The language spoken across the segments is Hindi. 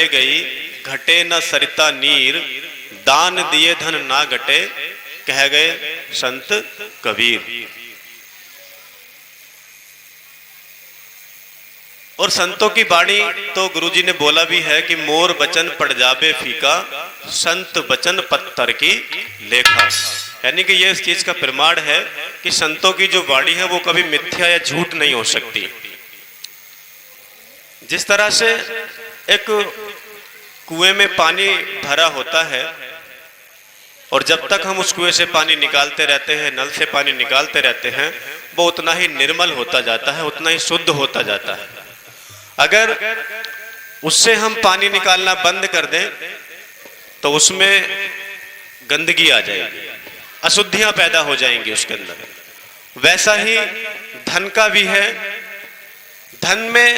गई घटे न सरिता नीर, दान दिए धन ना घटे, कह गए संत कबीर। और संतों की वाणी तो गुरुजी ने बोला भी है कि मोर बचन पड़ जाबे फीका, संत बचन पत्थर की लेखा। यानी कि ये इस चीज का प्रमाण है कि संतों की जो वाणी है वो कभी मिथ्या या झूठ नहीं हो सकती। जिस तरह से एक कुएं में पानी भरा होता है और जब तक हम उस कुएं से पानी निकालते रहते हैं, नल से पानी निकालते रहते हैं, वो उतना ही निर्मल होता जाता है, उतना ही शुद्ध होता जाता है। अगर उससे हम पानी निकालना बंद कर दें तो उसमें गंदगी आ जाएगी, अशुद्धियां पैदा हो जाएंगी उसके अंदर। वैसा ही धन का भी है। धन में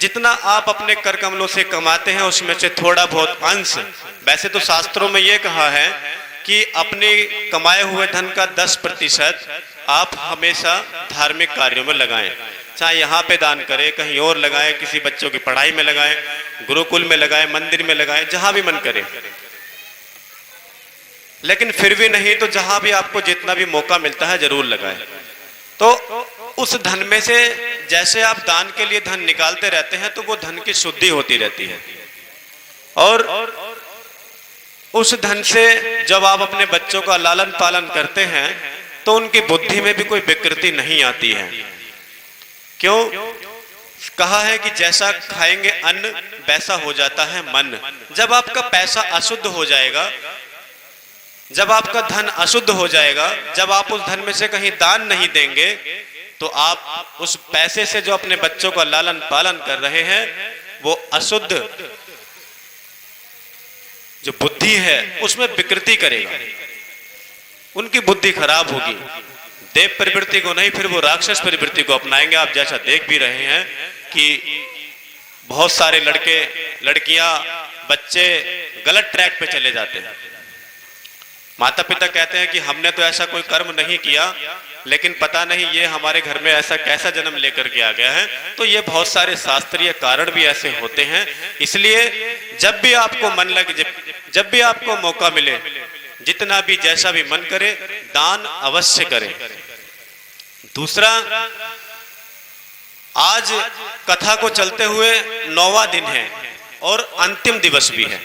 जितना आप अपने कर कमलों से कमाते हैं उसमें से थोड़ा बहुत अंश, वैसे तो शास्त्रों में यह कहा है कि अपने कमाए हुए धन का 10% आप हमेशा धार्मिक कार्यों में लगाएं। चाहे यहाँ पे दान करें, कहीं और लगाएं, किसी बच्चों की पढ़ाई में लगाएं, गुरुकुल में लगाएं, मंदिर में लगाएं, जहां भी मन करे। लेकिन फिर भी नहीं तो जहां भी आपको जितना भी मौका मिलता है जरूर लगाएं। तो उस धन में से जैसे आप दान के लिए धन निकालते रहते हैं तो वो धन की शुद्धि होती रहती है। और उस धन से जब आप अपने बच्चों का लालन पालन करते हैं तो उनकी बुद्धि में भी कोई विकृति नहीं आती है। क्यों? कहा है कि जैसा खाएंगे अन्न वैसा हो जाता है मन। जब आपका पैसा अशुद्ध हो जाएगा, जब आपका धन अशुद्ध हो जाएगा, जब आप उस धन में से कहीं दान नहीं देंगे तो आप उस पैसे से जो अपने बच्चों का लालन पालन कर रहे हैं वो अशुद्ध जो बुद्धि है उसमें विकृति करेगा, उनकी बुद्धि खराब होगी। देव प्रवृत्ति को नहीं, फिर वो राक्षस प्रवृत्ति को अपनाएंगे। आप जैसा देख भी रहे हैं कि बहुत सारे लड़के लड़कियां बच्चे गलत ट्रैक पे चले जाते हैं। माता पिता कहते हैं कि हमने तो ऐसा कोई कर्म नहीं किया, लेकिन पता नहीं ये हमारे घर में ऐसा कैसा जन्म लेकर के आ गया है। तो ये बहुत सारे शास्त्रीय कारण भी ऐसे होते हैं। इसलिए जब भी आपको मन लगे, जब भी आपको मौका मिले, जितना भी जैसा भी मन करे, दान अवश्य करें। दूसरा, आज कथा को चलते हुए 9वां दिन है और अंतिम दिवस भी है।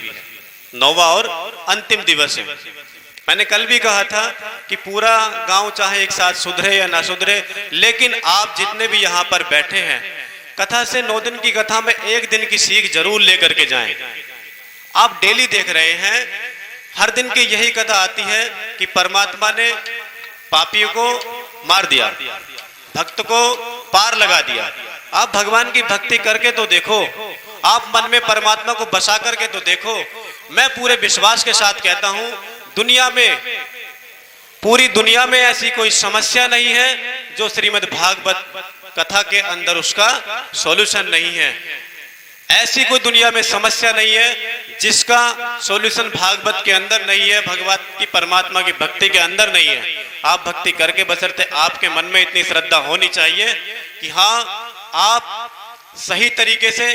9वां और अंतिम दिवस है। मैंने कल भी कहा था कि पूरा गांव चाहे एक साथ सुधरे या ना सुधरे, लेकिन आप जितने भी यहाँ पर बैठे हैं, कथा से 9 दिन की कथा में 1 दिन की सीख जरूर लेकर के जाएं। आप डेली देख रहे हैं, हर दिन की यही कथा आती है कि परमात्मा ने पापियों को मार दिया, भक्त को पार लगा दिया। आप भगवान की भक्ति करके तो देखो, आप मन में परमात्मा को बसा करके तो देखो। मैं पूरे विश्वास के साथ कहता हूं, दुनिया में, पूरी दुनिया में ऐसी कोई समस्या नहीं है जो श्रीमद् भागवत कथा के अंदर उसका सॉल्यूशन नहीं है। ऐसी कोई दुनिया में समस्या नहीं है जिसका सॉल्यूशन भागवत के अंदर नहीं है, भगवत की परमात्मा की भक्ति के अंदर नहीं है। आप भक्ति करके बशर्ते आपके मन में इतनी श्रद्धा होनी चाहिए कि हाँ, आप सही तरीके से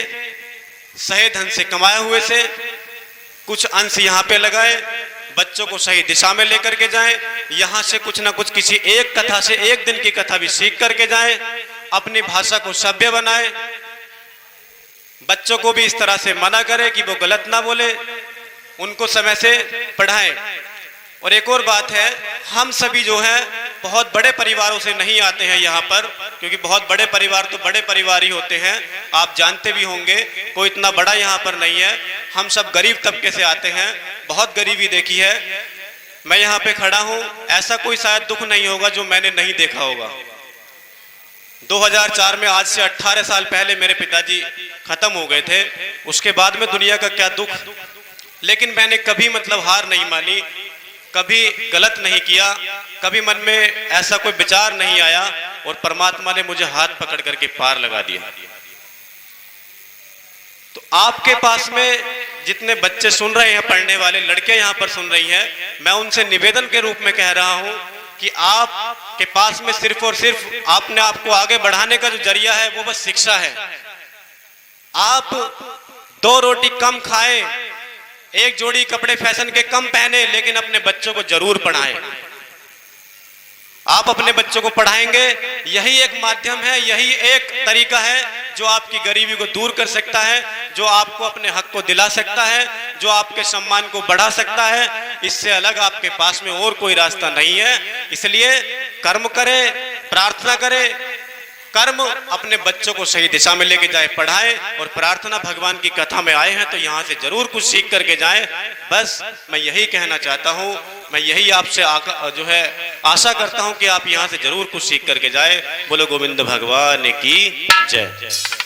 सही धन से कमाए हुए से कुछ अंश यहाँ पे लगाए, बच्चों को सही दिशा में लेकर के जाएं, यहां से कुछ ना कुछ किसी एक कथा से 1 दिन की कथा भी सीख करके जाएं, अपनी भाषा को सभ्य बनाएं, बच्चों को भी इस तरह से मना करें कि वो गलत ना बोले, उनको समय से पढ़ाएं। और एक और बात है, हम सभी जो हैं बहुत बड़े परिवारों से नहीं आते हैं यहाँ पर, क्योंकि बहुत बड़े परिवार तो बड़े परिवार ही होते हैं, आप जानते भी होंगे, कोई इतना बड़ा यहाँ पर नहीं है। हम सब गरीब तबके से आते हैं, बहुत गरीबी देखी है। मैं यहाँ पे खड़ा हूँ, ऐसा कोई शायद दुख नहीं होगा जो मैंने नहीं देखा होगा। 2004 में, आज से 18 साल पहले मेरे पिताजी खत्म हो गए थे। उसके बाद में दुनिया का क्या दुख, लेकिन मैंने कभी मतलब हार नहीं मानी, कभी गलत नहीं किया, कभी मन में ऐसा कोई विचार नहीं आया और परमात्मा ने मुझे हाथ पकड़ करके पार लगा दिया। तो आपके पास में जितने बच्चे सुन रहे हैं, पढ़ने वाले लड़के यहाँ पर सुन रही हैं, मैं उनसे निवेदन के रूप में कह रहा हूँ कि आपके पास में सिर्फ और सिर्फ अपने आप को आगे बढ़ाने का जो जरिया है वो बस शिक्षा है। आप दो रोटी कम खाए, एक जोड़ी कपड़े फैशन के कम पहने, लेकिन अपने बच्चों को जरूर पढ़ाएं। आप अपने बच्चों को पढ़ाएंगे, यही एक माध्यम है, यही एक तरीका है जो आपकी गरीबी को दूर कर सकता है, जो आपको अपने हक को दिला सकता है, जो आपके सम्मान को बढ़ा सकता है। इससे अलग आपके पास में और कोई रास्ता नहीं है। इसलिए कर्म करें, प्रार्थना करें। कर्म अपने बच्चों को सही दिशा में लेके जाए, पढ़ाए, और प्रार्थना भगवान की कथा में आए हैं तो यहाँ से जरूर कुछ सीख करके जाएं। बस मैं यही कहना चाहता हूँ, मैं यही आपसे जो है आशा करता हूँ कि आप यहाँ से जरूर कुछ सीख करके जाए। बोलो गोविंद भगवान की जय।